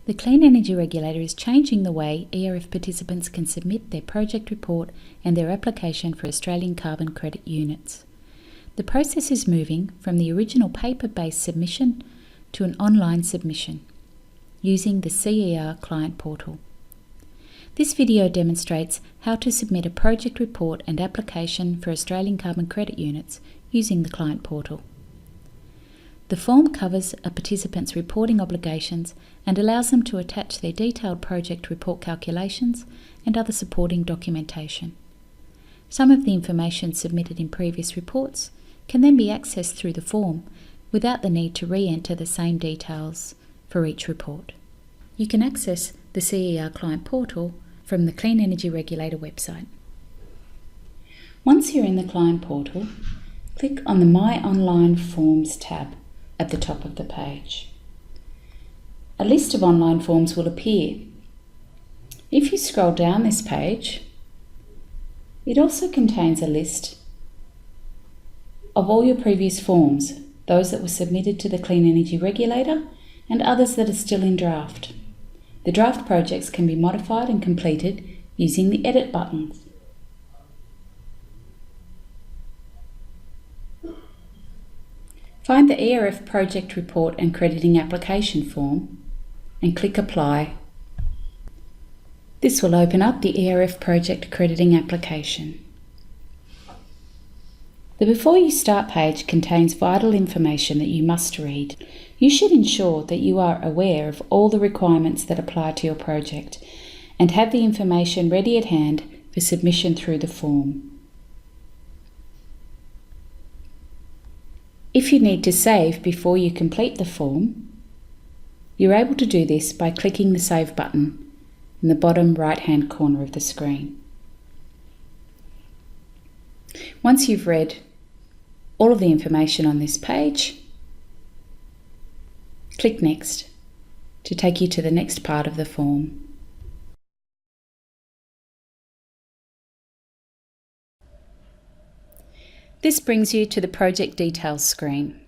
The Clean Energy Regulator is changing the way ERF participants can submit their project report and their application for Australian carbon credit units. The process is moving from the original paper-based submission to an online submission using the CER client portal. This video demonstrates how to submit a project report and application for Australian carbon credit units using the client portal. The form covers a participant's reporting obligations and allows them to attach their detailed project report calculations and other supporting documentation. Some of the information submitted in previous reports can then be accessed through the form without the need to re-enter the same details for each report. You can access the CER client portal from the Clean Energy Regulator website. Once you're in the client portal, click on the My Online Forms tab at the top of the page. A list of online forms will appear. If you scroll down this page, it also contains a list of all your previous forms, those that were submitted to the Clean Energy Regulator and others that are still in draft. The draft projects can be modified and completed using the Edit buttons. Find the ERF Project Report and Crediting Application form and click Apply. This will open up the ERF Project Crediting Application. The Before You Start page contains vital information that you must read. You should ensure that you are aware of all the requirements that apply to your project and have the information ready at hand for submission through the form. If you need to save before you complete the form, you're able to do this by clicking the Save button in the bottom right-hand corner of the screen. Once you've read all of the information on this page, click Next to take you to the next part of the form. This brings you to the Project Details screen.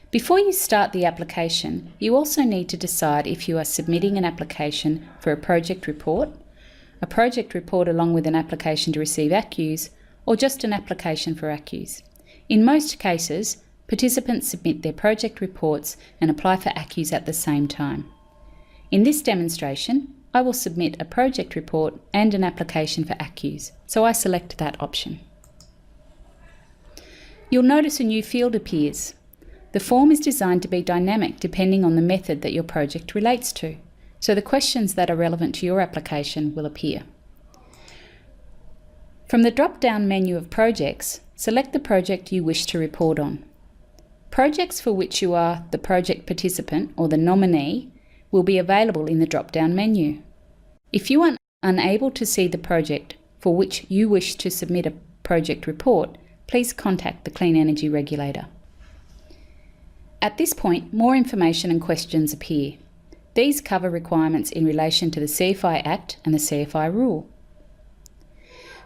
Before you start the application, you also need to decide if you are submitting an application for a project report along with an application to receive ACCUs, or just an application for ACCUs. In most cases, participants submit their project reports and apply for ACCUs at the same time. In this demonstration, I will submit a project report and an application for ACCUs, so I select that option. You'll notice a new field appears. The form is designed to be dynamic depending on the method that your project relates to, so the questions that are relevant to your application will appear. From the drop-down menu of projects, select the project you wish to report on. Projects for which you are the project participant or the nominee will be available in the drop-down menu. If you are unable to see the project for which you wish to submit a project report, please contact the Clean Energy Regulator. At this point, more information and questions appear. These cover requirements in relation to the CFI Act and the CFI Rule.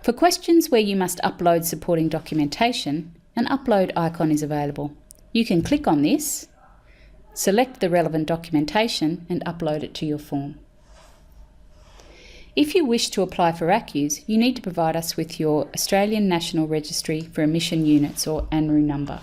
For questions where you must upload supporting documentation, an upload icon is available. You can click on this, select the relevant documentation and upload it to your form. If you wish to apply for ACCUs, you need to provide us with your Australian National Registry for Emission Units or ANRU number.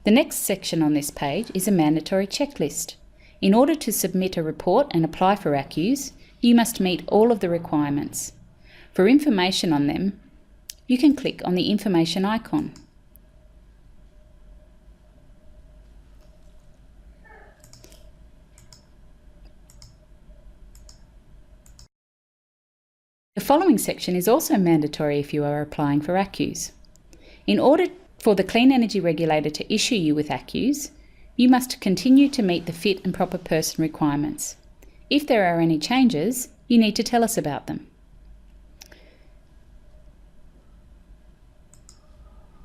The next section on this page is a mandatory checklist. In order to submit a report and apply for ACCUs, you must meet all of the requirements. For information on them, you can click on the information icon. The following section is also mandatory if you are applying for ACCUs. In order for the Clean Energy Regulator to issue you with ACCUs, you must continue to meet the fit and proper person requirements. If there are any changes, you need to tell us about them.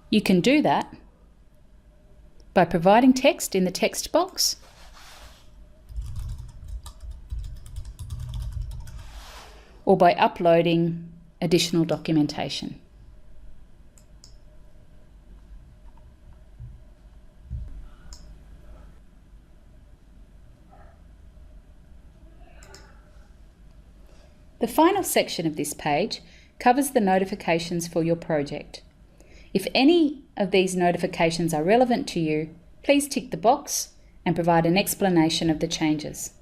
You can do that by providing text in the text box or by uploading additional documentation. The final section of this page covers the notifications for your project. If any of these notifications are relevant to you, please tick the box and provide an explanation of the changes.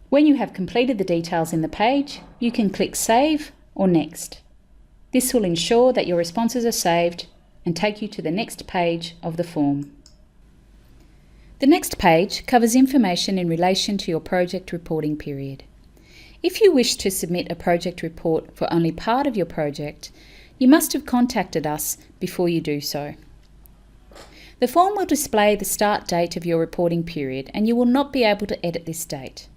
When you have completed the details in the page, you can click Save or Next. This will ensure that your responses are saved and take you to the next page of the form. The next page covers information in relation to your project reporting period. If you wish to submit a project report for only part of your project, you must have contacted us before you do so. The form will display the start date of your reporting period, and you will not be able to edit this date.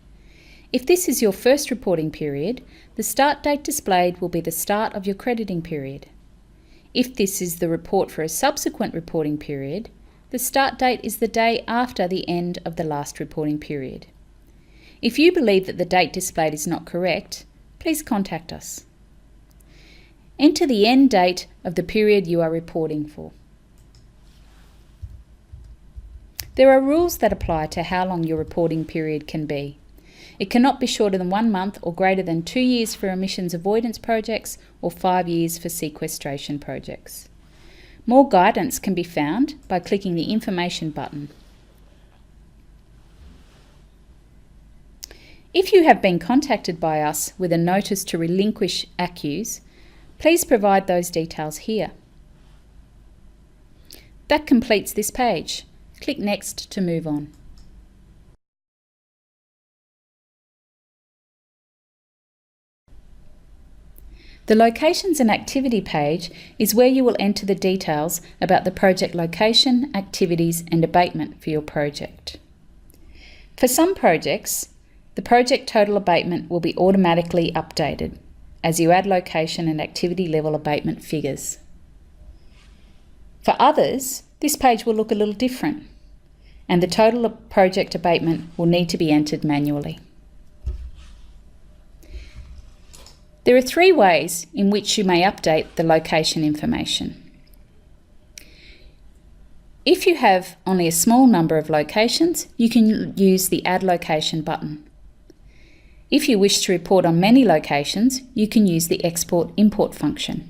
If this is your first reporting period, the start date displayed will be the start of your crediting period. If this is the report for a subsequent reporting period, the start date is the day after the end of the last reporting period. If you believe that the date displayed is not correct, please contact us. Enter the end date of the period you are reporting for. There are rules that apply to how long your reporting period can be. It cannot be shorter than 1 month or greater than 2 years for emissions avoidance projects or 5 years for sequestration projects. More guidance can be found by clicking the Information button. If you have been contacted by us with a notice to relinquish ACCUs, please provide those details here. That completes this page. Click Next to move on. The Locations and Activity page is where you will enter the details about the project location, activities and abatement for your project. For some projects, the project total abatement will be automatically updated as you add location and activity level abatement figures. For others, this page will look a little different, and the total project abatement will need to be entered manually. There are 3 ways in which you may update the location information. If you have only a small number of locations, you can use the Add Location button. If you wish to report on many locations, you can use the Export/Import function.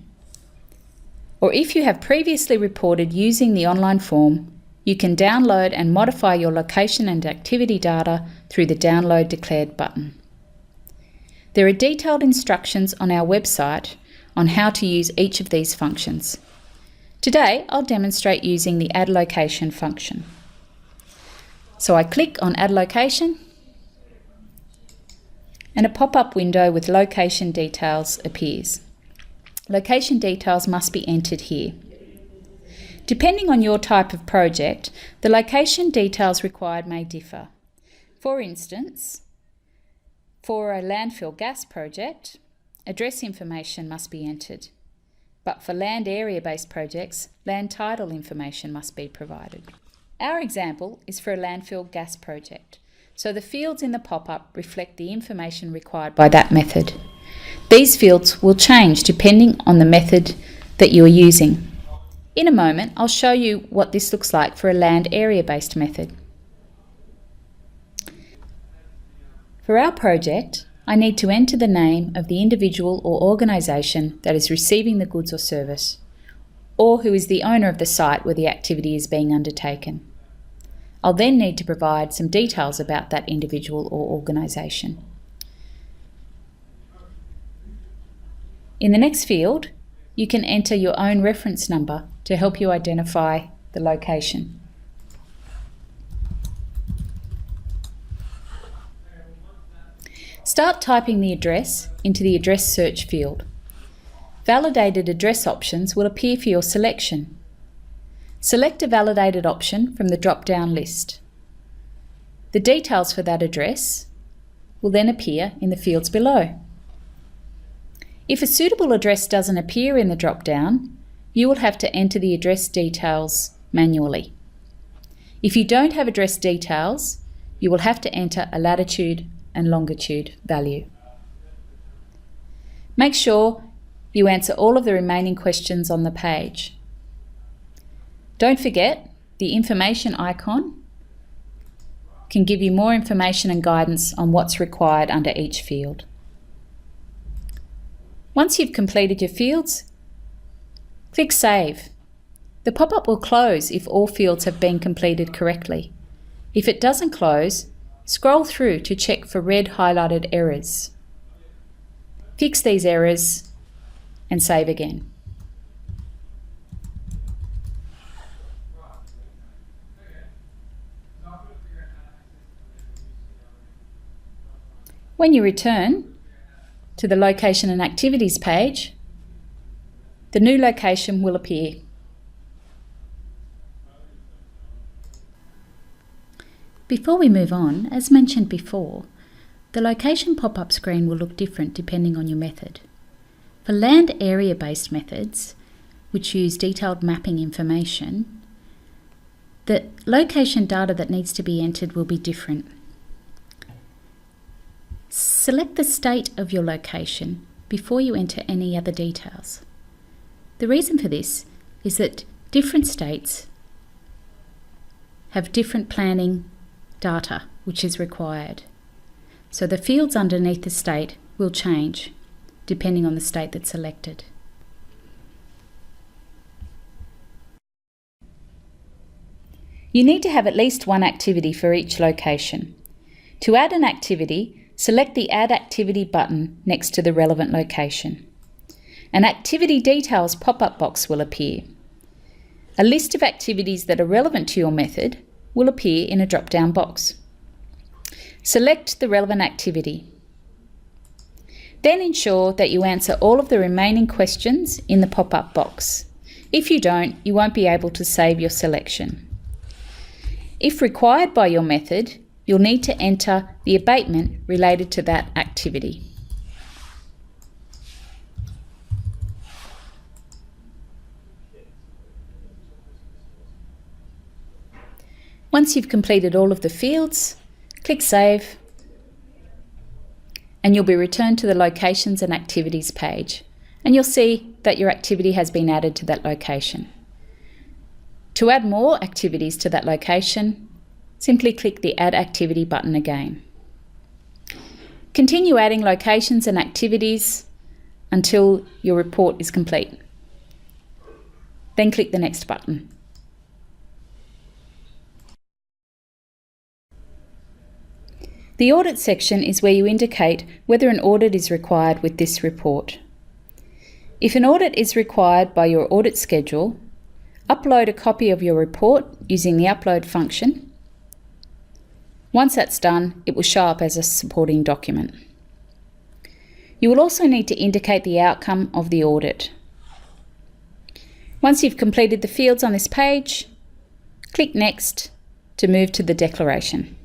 Or if you have previously reported using the online form, you can download and modify your location and activity data through the Download Declared button. There are detailed instructions on our website on how to use each of these functions. Today, I'll demonstrate using the Add Location function. So I click on Add Location, and a pop-up window with location details appears. Location details must be entered here. Depending on your type of project, the location details required may differ. For instance, for a landfill gas project, address information must be entered. But for land area-based projects, land title information must be provided. Our example is for a landfill gas project, so the fields in the pop-up reflect the information required by that method. These fields will change depending on the method that you are using. In a moment, I'll show you what this looks like for a land area-based method. For our project, I need to enter the name of the individual or organisation that is receiving the goods or service, or who is the owner of the site where the activity is being undertaken. I'll then need to provide some details about that individual or organisation. In the next field, you can enter your own reference number to help you identify the location. Start typing the address into the address search field. Validated address options will appear for your selection. Select a validated option from the drop-down list. The details for that address will then appear in the fields below. If a suitable address doesn't appear in the drop-down, you will have to enter the address details manually. If you don't have address details, you will have to enter a latitude and longitude value. Make sure you answer all of the remaining questions on the page. Don't forget, the information icon can give you more information and guidance on what's required under each field. Once you've completed your fields, click Save. The pop-up will close if all fields have been completed correctly. If it doesn't close, scroll through to check for red highlighted errors. Fix these errors and save again. When you return to the Location and Activities page, the new location will appear. Before we move on, as mentioned before, the location pop-up screen will look different depending on your method. For land area-based methods, which use detailed mapping information, the location data that needs to be entered will be different. Select the state of your location before you enter any other details. The reason for this is that different states have different planning data which is required. So the fields underneath the state will change depending on the state that's selected. You need to have at least one activity for each location. To add an activity, select the Add Activity button next to the relevant location. An Activity Details pop-up box will appear. A list of activities that are relevant to your method will appear in a drop-down box. Select the relevant activity. Then ensure that you answer all of the remaining questions in the pop-up box. If you don't, you won't be able to save your selection. If required by your method, you'll need to enter the abatement related to that activity. Once you've completed all of the fields, click Save, and you'll be returned to the Locations and Activities page, and you'll see that your activity has been added to that location. To add more activities to that location, simply click the Add Activity button again. Continue adding locations and activities until your report is complete. Then click the Next button. The Audit section is where you indicate whether an audit is required with this report. If an audit is required by your audit schedule, upload a copy of your report using the Upload function. Once that's done, it will show up as a supporting document. You will also need to indicate the outcome of the audit. Once you've completed the fields on this page, click Next to move to the declaration.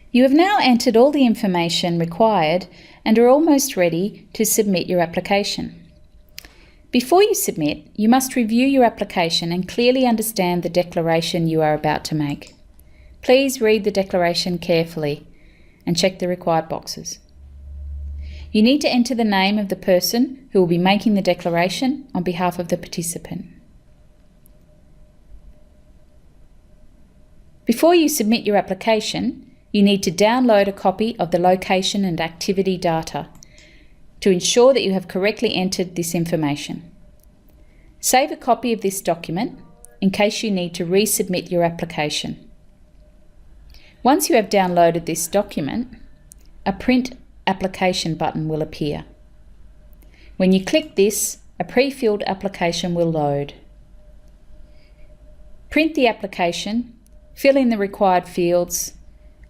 You have now entered all the information required and are almost ready to submit your application. Before you submit, you must review your application and clearly understand the declaration you are about to make. Please read the declaration carefully and check the required boxes. You need to enter the name of the person who will be making the declaration on behalf of the participant. Before you submit your application, you need to download a copy of the location and activity data to ensure that you have correctly entered this information. Save a copy of this document in case you need to resubmit your application. Once you have downloaded this document, a Print Application button will appear. When you click this, a pre-filled application will load. Print the application, fill in the required fields,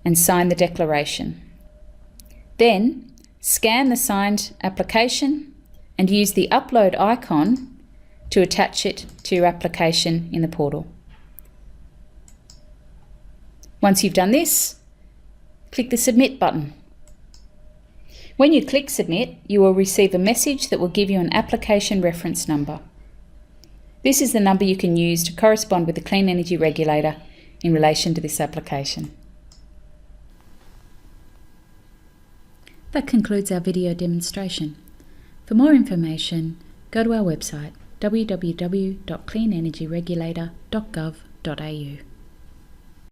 and sign the declaration. Then, scan the signed application and use the upload icon to attach it to your application in the portal. Once you've done this, click the Submit button. When you click Submit, you will receive a message that will give you an application reference number. This is the number you can use to correspond with the Clean Energy Regulator in relation to this application. That concludes our video demonstration. For more information, go to our website www.cleanenergyregulator.gov.au.